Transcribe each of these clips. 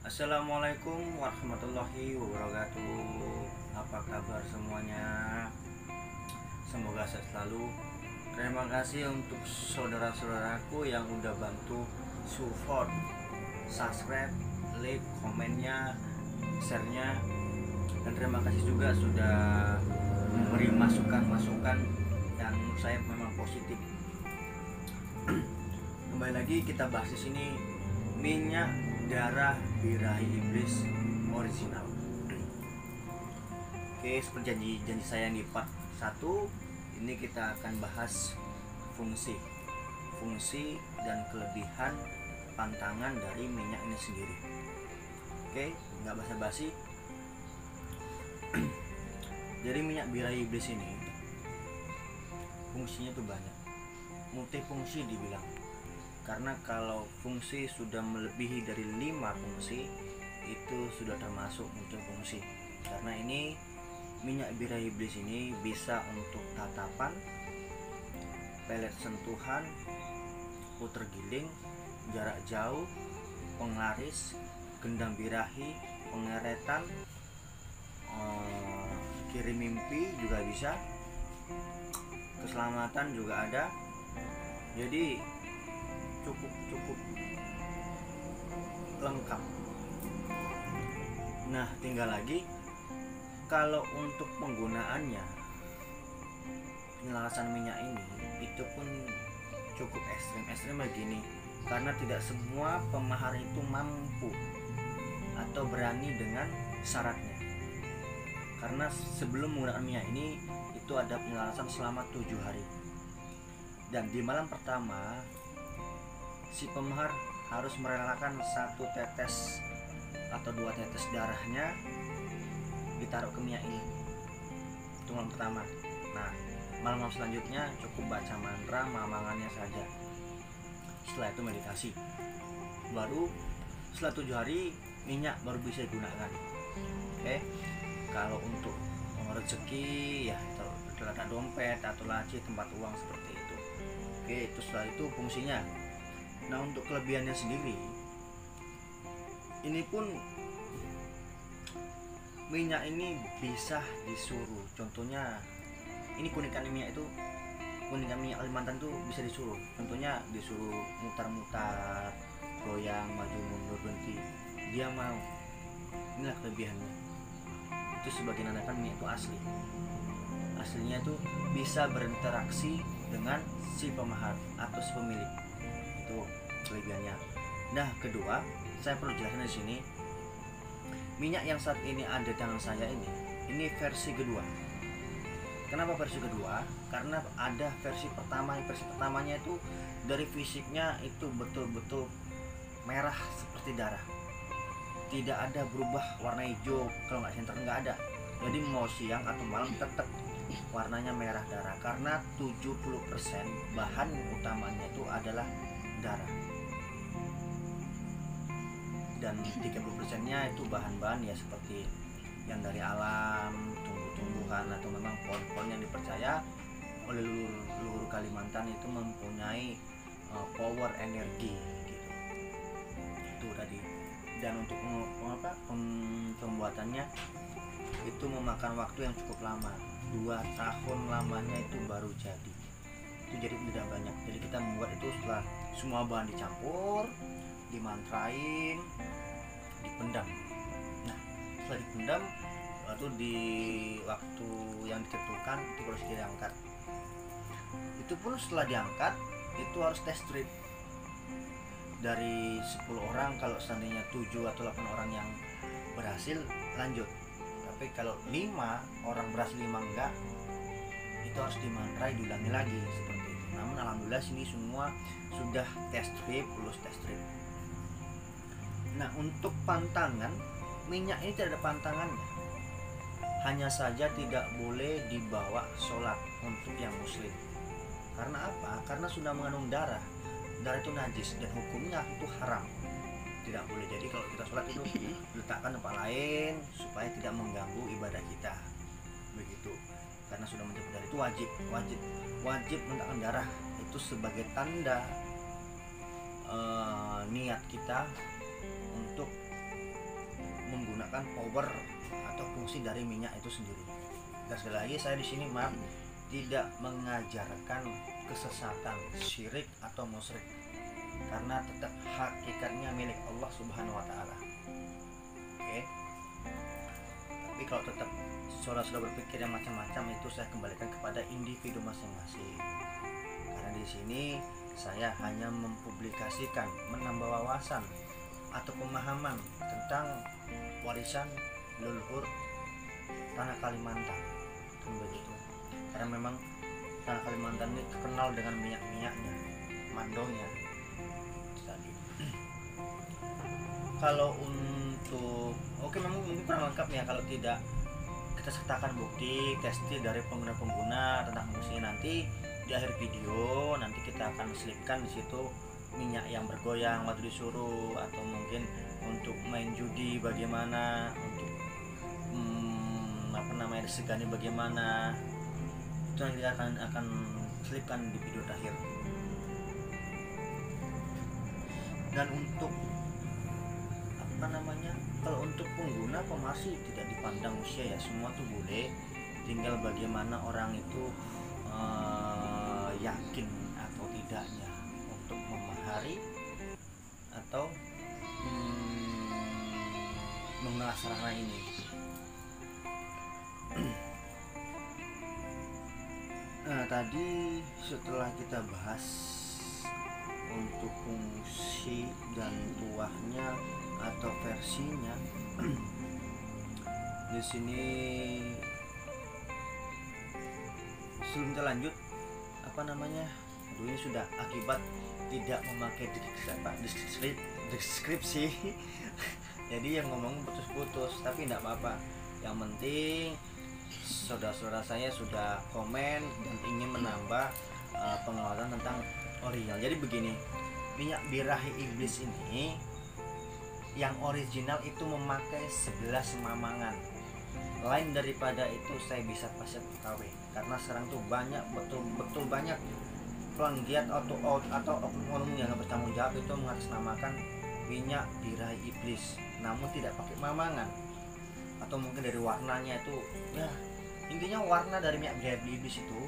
Assalamualaikum warahmatullahi wabarakatuh. Apa kabar semuanya? Semoga sehat selalu. Terima kasih untuk saudara-saudaraku yang udah bantu support, subscribe, like, komennya, share-nya. Dan terima kasih juga sudah memberi masukan-masukan yang menurut saya memang positif. Kembali lagi kita bahas di sini minyak darah birahi iblis original. Oke, seperti janji saya di part 1, ini kita akan bahas fungsi dan kelebihan pantangan dari minyak ini sendiri. Oke, nggak basa-basi. Jadi minyak birahi iblis ini fungsinya tuh banyak, multifungsi dibilang. Karena kalau fungsi sudah melebihi dari 5 fungsi, itu sudah termasuk multifungsi. Karena ini minyak birahi iblis ini bisa untuk tatapan, pelet sentuhan, puter giling, jarak jauh, penglaris, gendang birahi, pengeretan, kirim mimpi juga bisa, keselamatan juga ada. Jadi cukup lengkap. Nah, tinggal lagi kalau untuk penggunaannya, penyelarasan minyak ini itu pun cukup ekstrim begini, karena tidak semua pemahar itu mampu atau berani dengan syaratnya. Karena sebelum menggunakan minyak ini itu ada penyelarasan selama 7 hari. Dan di malam pertama si pemahar harus merelakan 1 tetes atau 2 tetes darahnya ditaruh ke minyak ini. Itu malam pertama. Nah, malam selanjutnya cukup baca mantra mamangannya saja. Setelah itu meditasi. Baru setelah 7 hari minyak baru bisa digunakan. Oke. Kalau untuk rezeki ya terletak dompet atau laci tempat uang seperti itu. Oke, itu setelah itu fungsinya. Nah, untuk kelebihannya sendiri, ini pun minyak ini bisa disuruh. Contohnya, ini kunikan minyak Kalimantan tuh bisa disuruh. Contohnya disuruh mutar-mutar, goyang, maju mundur, berhenti. Dia mau. Inilah kelebihannya. Itu sebagai nandakan minyak itu asli. Aslinya tuh bisa berinteraksi dengan si pemahar atau si pemilik. Itu kelebihannya. Nah, kedua, saya perlu jelaskan di sini, minyak yang saat ini ada di tangan saya ini versi kedua. Kenapa versi kedua? Karena ada versi pertama. Versi pertamanya itu dari fisiknya itu betul-betul merah seperti darah. Tidak ada berubah warna hijau, kalau nggak senter nggak ada. Jadi mau siang atau malam tetap warnanya merah darah, karena 70% bahan utamanya itu adalah darah, dan 30%-nya itu bahan-bahan ya seperti yang dari alam, tumbuh-tumbuhan, atau memang pohon-pohon yang dipercaya oleh leluhur Kalimantan itu mempunyai power energi gitu. Itu tadi. Dan untuk pembuatannya itu memakan waktu yang cukup lama, 2 tahun lamanya itu baru jadi. Itu jadi tidak banyak. Jadi kita membuat itu setelah semua bahan dicampur, dimantrain, dipendam. Nah, setelah dipendam, lalu di waktu yang ditentukan itu harus diangkat. Itu pun setelah diangkat itu harus test strip. Dari 10 orang, kalau seandainya 7 atau 8 orang yang berhasil, lanjut. Tapi kalau 5 orang berhasil, 5 enggak, itu harus dimantrai, diulangi lagi seperti itu. Namun alhamdulillah sini semua sudah test strip, lulus test strip. Nah, untuk pantangan, minyak ini tidak ada pantangannya. Hanya saja tidak boleh dibawa sholat untuk yang muslim. Karena apa? Karena sudah mengandung darah. Darah itu najis dan hukumnya itu haram. Tidak boleh. Jadi kalau kita sholat itu letakkan tempat lain supaya tidak mengganggu ibadah kita. Begitu. Karena sudah mencapai darah itu wajib meletakkan darah itu sebagai tanda niat kita untuk merupakan power atau fungsi dari minyak itu sendiri. Dan sekali lagi saya di sini maaf tidak mengajarkan kesesatan, syirik atau musyrik, karena tetap hakikatnya milik Allah Subhanahu wa taala. Oke. Tapi kalau tetap saudara-saudara berpikir yang macam-macam, itu saya kembalikan kepada individu masing-masing. Karena di sini saya hanya mempublikasikan, menambah wawasan atau pemahaman tentang warisan leluhur tanah Kalimantan, kan begitu. Karena memang tanah Kalimantan ini terkenal dengan minyak-minyaknya, mandonya tadi. Kalau untuk memang mungkin kurang lengkap ya kalau tidak kita sertakan bukti testi dari pengguna-pengguna tentang fungsinya. Nanti di akhir video nanti kita akan selipkan di situ minyak yang bergoyang waktu disuruh, atau mungkin untuk main judi bagaimana, untuk disegani bagaimana, itu nanti akan selipkan di video terakhir. Dan untuk kalau untuk pengguna pemasih tidak dipandang usia ya, semua tuh boleh, tinggal bagaimana orang itu yakin atau tidaknya untuk memahari atau mengasarkan ini. Nah, tadi setelah kita bahas untuk fungsi dan tuahnya atau versinya, di sini sebelum kita lanjut ini sudah akibat tidak memakai deskripsi jadi yang ngomong putus-putus, tapi tidak apa-apa. Yang penting saudara-saudara saya sudah komen dan ingin menambah pengawasan tentang original. Jadi begini, minyak birahi iblis ini yang original itu memakai 11 mamangan. Lain daripada itu saya bisa pasang KW, karena sekarang tuh banyak, betul banyak penggiat atau oknum yang bertanggung jawab itu mengatasnamakan minyak birahi iblis, namun tidak pakai mamangan, atau mungkin dari warnanya itu ya, intinya warna dari minyak birahi iblis itu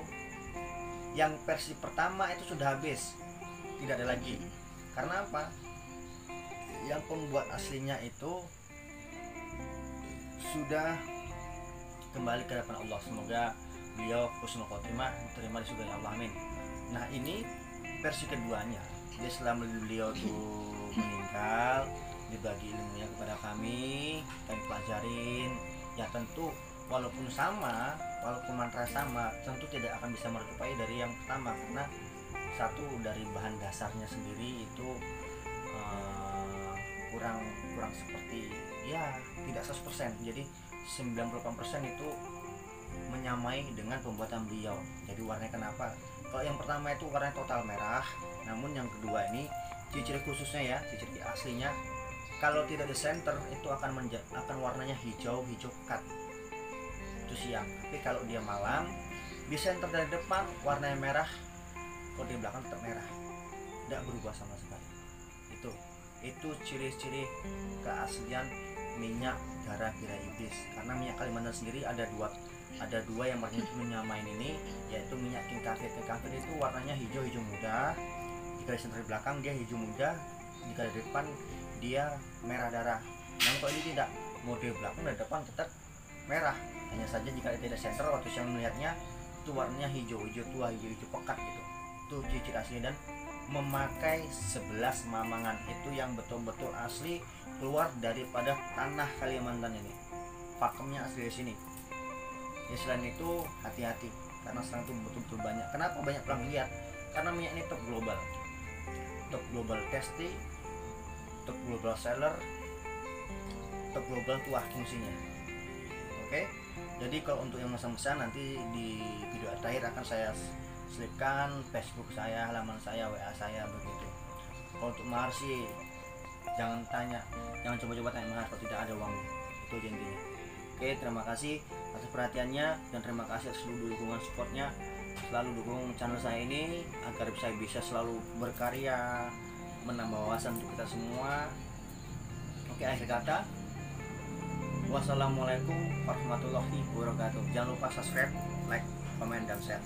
yang versi pertama itu sudah habis, tidak ada lagi. Karena apa? Yang pembuat aslinya itu sudah kembali ke hadapan Allah. Semoga beliau husnul khotimah, diterima di surga Allah, amin. Nah, ini versi keduanya. Jadi selama beliau tuh meninggal, dibagi ilmunya kepada kami pelajarin. Ya tentu walaupun mantra sama, tentu tidak akan bisa merupai dari yang pertama, karena satu dari bahan dasarnya sendiri itu kurang seperti ya tidak 100%. Jadi 98% itu menyamai dengan pembuatan beliau. Jadi warnanya kenapa? Kalau yang pertama itu warnanya total merah, namun yang kedua ini ciri-ciri khususnya ya, ciri-ciri aslinya kalau tidak di center itu akan warnanya hijau pekat. Itu siang. Tapi kalau dia malam, di center dari depan warnanya merah, kalau di belakang tetap merah, tidak berubah sama sekali. Itu ciri-ciri keaslian minyak darah birahi iblis. Karena minyak Kalimantan sendiri ada dua yang menyamain ini, yaitu minyak King Kafir. King Kafir itu warnanya hijau muda, jika di center belakang dia hijau muda, jika di depan dia merah darah. Namun kalau ini tidak, mau di belakang dan depan tetap merah, hanya saja jika tidak center waktu saya melihatnya itu warnanya hijau tua, hijau pekat gitu. Itu ciri asli. Dan memakai 11 mamangan itu yang betul-betul asli keluar daripada tanah Kalimantan ini. Pakemnya asli di sini. Ya selain itu hati-hati, karena sekarang itu betul-betul banyak. Kenapa banyak penggiat? Karena minyak ini top global testing, top global seller, top global tuah fungsinya. Oke. Jadi kalau untuk yang pesan nanti di video terakhir akan saya selipkan Facebook saya, halaman saya, WA saya begitu. Kalau untuk mahar sih jangan coba-coba tanya mahar kalau tidak ada uang. Itu intinya. Oke, terima kasih atas perhatiannya dan terima kasih atas seluruh dukungan supportnya. Selalu dukung channel saya ini agar saya bisa selalu berkarya, menambah wawasan untuk kita semua. Oke, akhir kata Wassalamualaikum warahmatullahi wabarakatuh. Jangan lupa subscribe, like, comment, dan share.